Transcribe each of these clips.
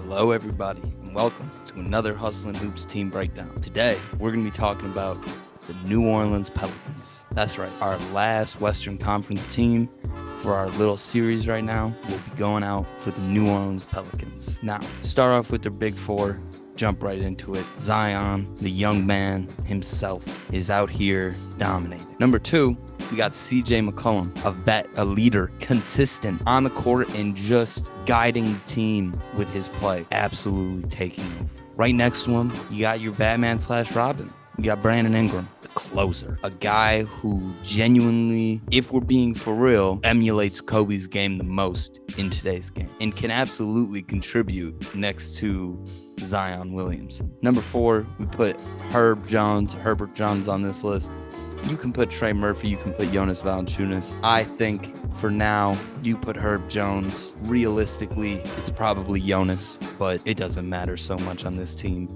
Hello, everybody, and welcome to another HustleNHoops team breakdown. Today, we're going to be talking about the New Orleans Pelicans. That's right, our last Western Conference team for our little series right now. We'll be going out for the New Orleans Pelicans. Now, start off with their big four. Jump right into it. Zion, the young man himself, is out here dominating. Number two, we got CJ McCollum, a vet, a leader, consistent on the court and just guiding the team with his play. Absolutely taking over. Right next to him, you got your Batman/Robin. You got Brandon Ingram, the closer, a guy who genuinely, if we're being for real, emulates Kobe's game the most in today's game and can absolutely contribute next to Zion Williamson. Number four, we put Herbert Jones on this list. You can put Trey Murphy, you can put Jonas Valanciunas. I think for now, you put Herb Jones. Realistically, it's probably Jonas, but it doesn't matter so much on this team.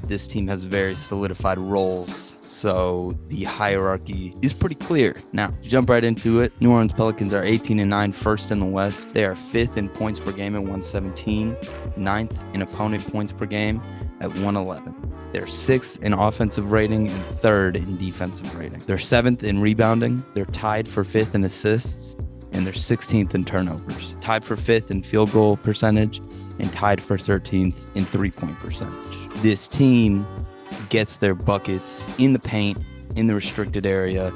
This team has very solidified roles, so the hierarchy is pretty clear. Now, to jump right into it, New Orleans Pelicans are 18-9, first in the West. They are fifth in points per game at 117, ninth in opponent points per game at 111. They're sixth in offensive rating and third in defensive rating. They're seventh in rebounding. They're tied for fifth in assists, and they're 16th in turnovers. Tied for fifth in field goal percentage, and tied for 13th in three-point percentage. This team gets their buckets in the paint, in the restricted area,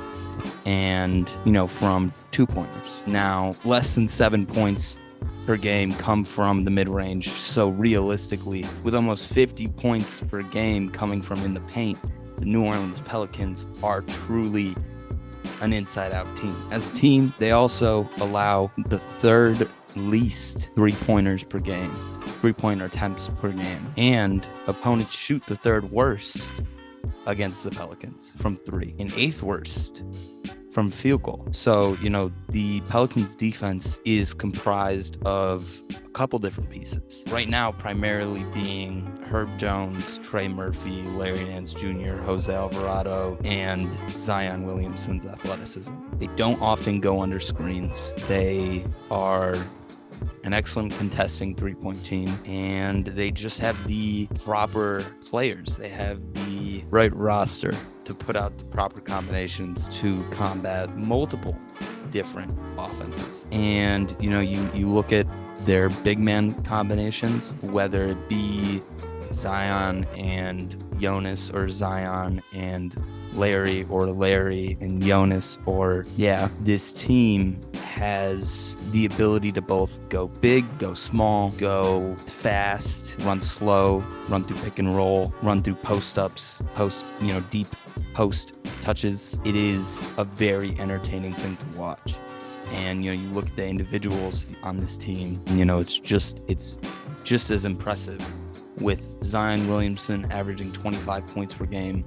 and, from two-pointers. Now, less than 7 points per game come from the mid-range. So realistically, with almost 50 points per game coming from in the paint, the New Orleans Pelicans are truly an inside-out team. As a team, they also allow the third least three-pointers per game, three-pointer attempts per game, and opponents shoot the third worst against the Pelicans from three, and eighth worst from field goal. So, the Pelicans defense is comprised of a couple different pieces. Right now, primarily being Herb Jones, Trey Murphy, Larry Nance Jr., Jose Alvarado, and Zion Williamson's athleticism. They don't often go under screens. They are an excellent contesting three-point team, and they just have the proper players. They have the right roster to put out the proper combinations to combat multiple different offenses. And, you look at their big man combinations, whether it be Zion and Jonas or Zion and Larry or Larry and Jonas, or this team has the ability to both go big, go small, go fast, run slow, run through pick and roll, run through post-ups, deep post touches. It is a very entertaining thing to watch. And, you look at the individuals on this team, it's just as impressive, with Zion Williamson averaging 25 points per game,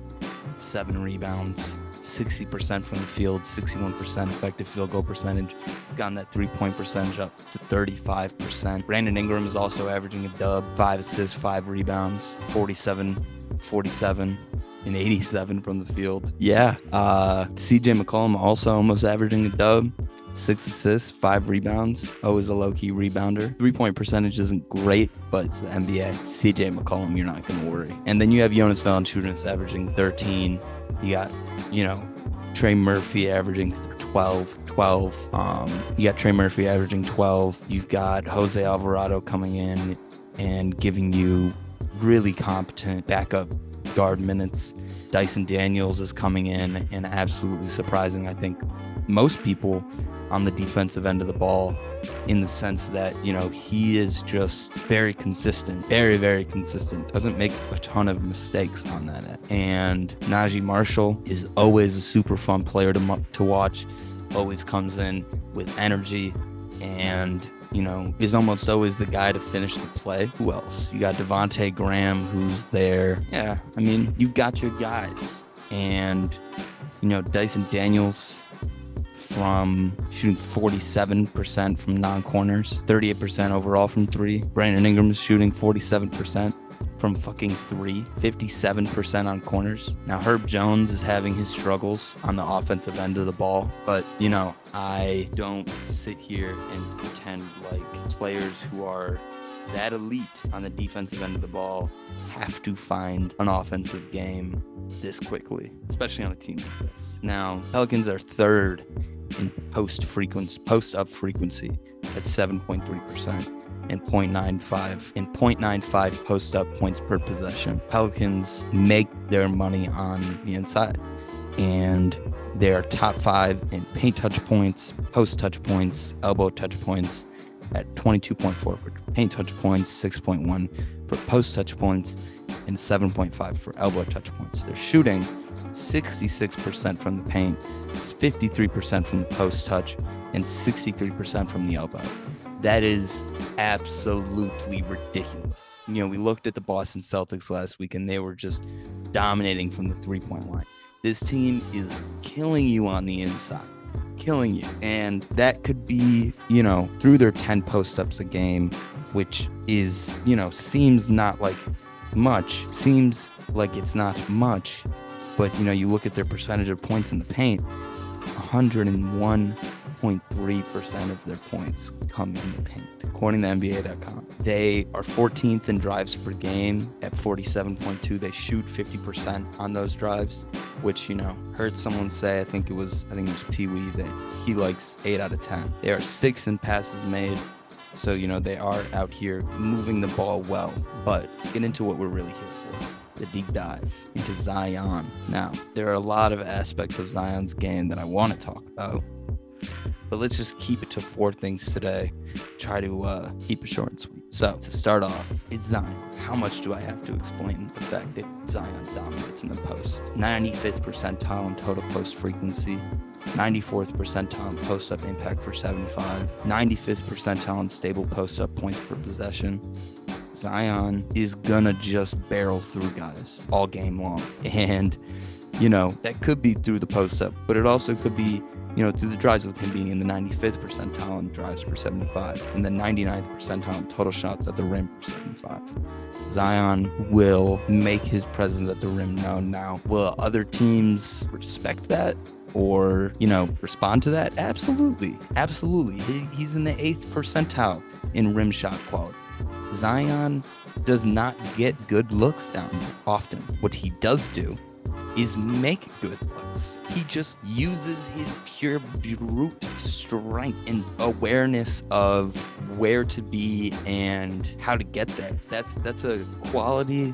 7 rebounds, 60% from the field, 61% effective field goal percentage. He's gotten that three-point percentage up to 35%. Brandon Ingram is also averaging a dub, 5 assists, 5 rebounds, 47, and 87 from the field. CJ McCollum also almost averaging a dub, 6 assists, 5 rebounds. Always a low-key rebounder. Three-point percentage isn't great, but it's the NBA. It's CJ McCollum, you're not going to worry. And then you have Jonas Valanciunas averaging 13. You got, Trey Murphy averaging 12. You got Trey Murphy averaging 12. You've got Jose Alvarado coming in and giving you really competent backup guard minutes. Dyson Daniels is coming in and absolutely surprising, I think, most people on the defensive end of the ball, in the sense that, he is just very consistent, very, very consistent. Doesn't make a ton of mistakes on that end. And Najee Marshall is always a super fun player to watch, always comes in with energy and, is almost always the guy to finish the play. Who else? You got Devontae Graham, who's there. Yeah, you've got your guys. And, Dyson Daniels, from shooting 47% from non-corners, 38% overall from three. Brandon Ingram is shooting 47% from fucking three, 57% on corners. Now, Herb Jones is having his struggles on the offensive end of the ball, but, I don't sit here and pretend like players who are that elite on the defensive end of the ball have to find an offensive game this quickly, especially on a team like this. Now, Pelicans are third in post-up frequency at 7.3% and 0.95 post-up points per possession. Pelicans make their money on the inside, and they are top 5 in paint touch points, post touch points, elbow touch points at 22.4 for paint touch points, 6.1 for post touch points, and 7.5 for elbow touch points. They're shooting 66% from the paint, 53% from the post touch, and 63% from the elbow. That is absolutely ridiculous. We looked at the Boston Celtics last week, and they were just dominating from the three-point line. This team is killing you on the inside, killing you. And that could be, through their 10 post-ups a game, which is, seems not like much, seems like it's not much. But, you look at their percentage of points in the paint, 101.3% of their points come in the paint, according to NBA.com. They are 14th in drives per game at 47.2. They shoot 50% on those drives, which, heard someone say, I think it was Pee Wee, that he likes 8 out of 10. They are 6th in passes made. So, they are out here moving the ball well. But let's get into what we're really here for. The deep dive into Zion. Now, there are a lot of aspects of Zion's game that I want to talk about, but let's just keep it to 4 things today. Try to keep it short and sweet. So, to start off, it's Zion. How much do I have to explain the fact that Zion dominates in the post? 95th percentile in total post frequency, 94th percentile in post-up impact for 75, 95th percentile in stable post-up points per possession. Zion is gonna just barrel through guys all game long. And, that could be through the post-up, but it also could be, through the drives, with him being in the 95th percentile in drives per 75 and the 99th percentile in total shots at the rim per 75. Zion will make his presence at the rim known. Now, will other teams respect that or, respond to that? Absolutely. Absolutely. He's in the 8th percentile in rim shot quality. Zion does not get good looks down there often. What he does do is make good looks. He just uses his pure brute strength and awareness of where to be and how to get there. That's a quality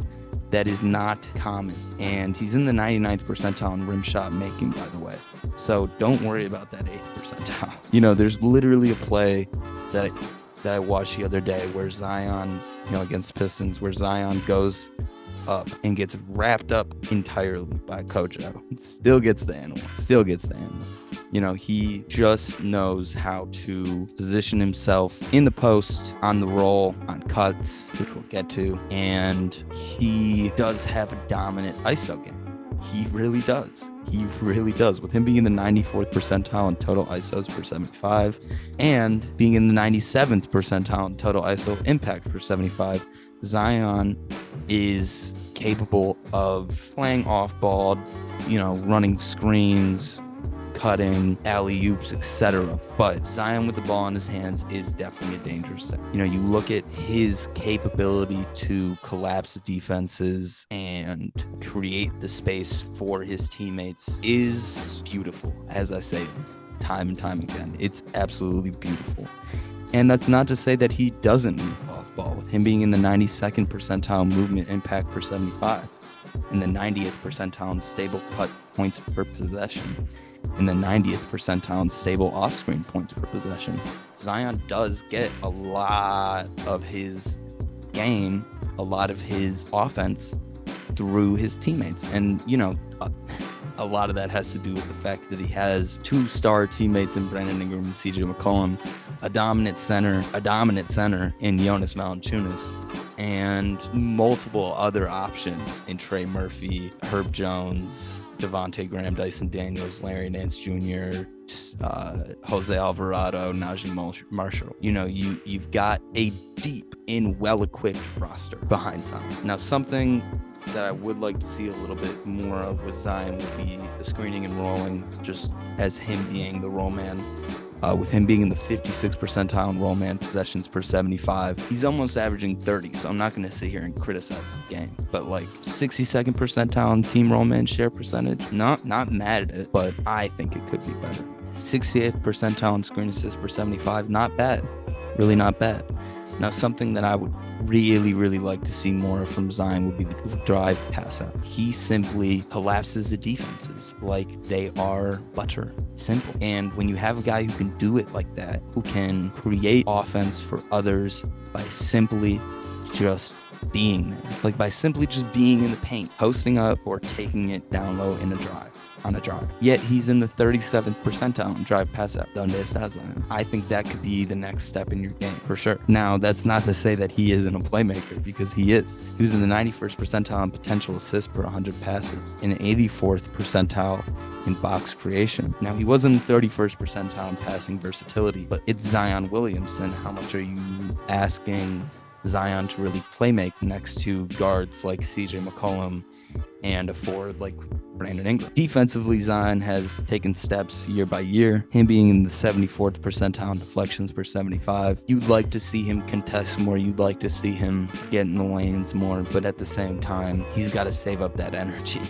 that is not common. And he's in the 99th percentile in rim shot making, by the way. So don't worry about that 8th percentile. There's literally a play that I watched the other day where Zion, against the Pistons, where Zion goes up and gets wrapped up entirely by Kojo. Still gets the animal. He just knows how to position himself in the post, on the roll, on cuts, which we'll get to. And he does have a dominant ISO game. He really does. With him being in the 94th percentile in total ISOs per 75 and being in the 97th percentile in total ISO impact per 75, Zion is capable of playing off ball, running screens, cutting, alley-oops, etc. But Zion with the ball in his hands is definitely a dangerous thing. You look at his capability to collapse defenses and create the space for his teammates is beautiful. As I say time and time again, it's absolutely beautiful. And that's not to say that he doesn't move off ball, with him being in the 92nd percentile movement impact per 75, in the 90th percentile in stable cut points per possession, in the 90th percentile in stable off-screen points per possession. Zion does get a lot of his game, a lot of his offense through his teammates. And, a lot of that has to do with the fact that he has 2-star teammates in Brandon Ingram and CJ McCollum, a dominant center in Jonas Valanciunas, and multiple other options in Trey Murphy, Herb Jones, Devontae Graham, Dyson Daniels, Larry Nance Jr., Jose Alvarado, Najee Marshall. You've got a deep and well-equipped roster behind Zion. Now, something that I would like to see a little bit more of with Zion would be the screening and rolling, just as him being the roll man. with him being in the 56th percentile in roll man possessions per 75. He's almost averaging 30, so I'm not going to sit here and criticize his game. But like 62nd percentile in team roll man share percentage, not mad at it, but I think it could be better. 68th percentile in screen assists per 75, not bad. Really not bad. Now, something that I would really like to see more from Zion would be the drive pass out. He simply collapses the defenses like they are butter. Simple. And when you have a guy who can do it like that, who can create offense for others by simply just being there, like by simply just being in the paint, posting up or taking it down low in a drive. On a drive. Yet he's in the 37th percentile in drive pass out. I think that could be the next step in your game for sure. Now, that's not to say that he isn't a playmaker, because he is. He was in the 91st percentile in potential assists per 100 passes, in 84th percentile in box creation. Now, he was in the 31st percentile in passing versatility, but it's Zion Williamson. How much are you asking Zion to really play make next to guards like CJ McCollum and a forward like Brandon Ingram? Defensively, Zion has taken steps year by year, him being in the 74th percentile in deflections per 75. You'd like to see him contest more. You'd like to see him get in the lanes more, but at the same time, he's got to save up that energy.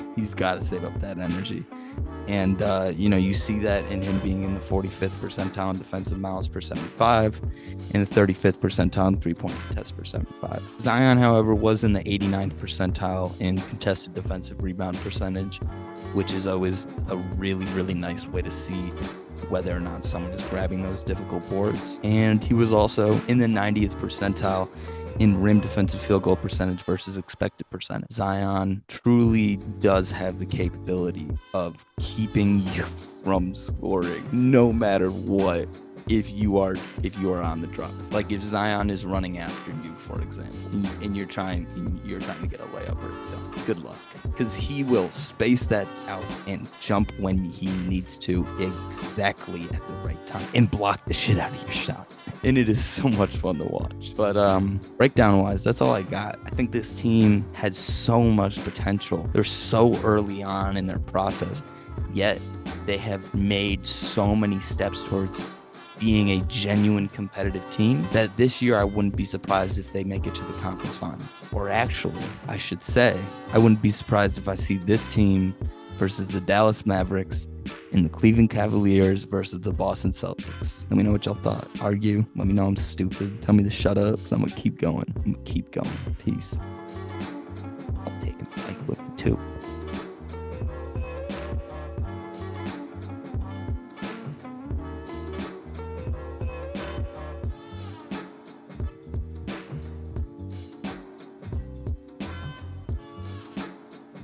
And, you see that in him being in the 45th percentile in defensive miles per 75 and the 35th percentile in three-point contests per 75. Zion, however, was in the 89th percentile in contested defensive rebound percentage, which is always a really nice way to see whether or not someone is grabbing those difficult boards. And he was also in the 90th percentile in rim defensive field goal percentage versus expected percentage. Zion truly does have the capability of keeping you from scoring no matter what. If you are on the drive, like if Zion is running after you, for example, and you're trying to get a layup or a dunk, good luck, because he will space that out and jump when he needs to exactly at the right time and block the shit out of your shot. And it is so much fun to watch. But breakdown wise, that's all I got. I think this team had so much potential. They're so early on in their process, yet they have made so many steps towards being a genuine competitive team that this year I wouldn't be surprised if they make it to the conference finals. Or actually, I should say, I wouldn't be surprised if I see this team versus the Dallas Mavericks and the Cleveland Cavaliers versus the Boston Celtics. Let me know what y'all thought. Argue. Let me know I'm stupid. Tell me to shut up, because I'm going to keep going. Peace. I'll take it like with the two.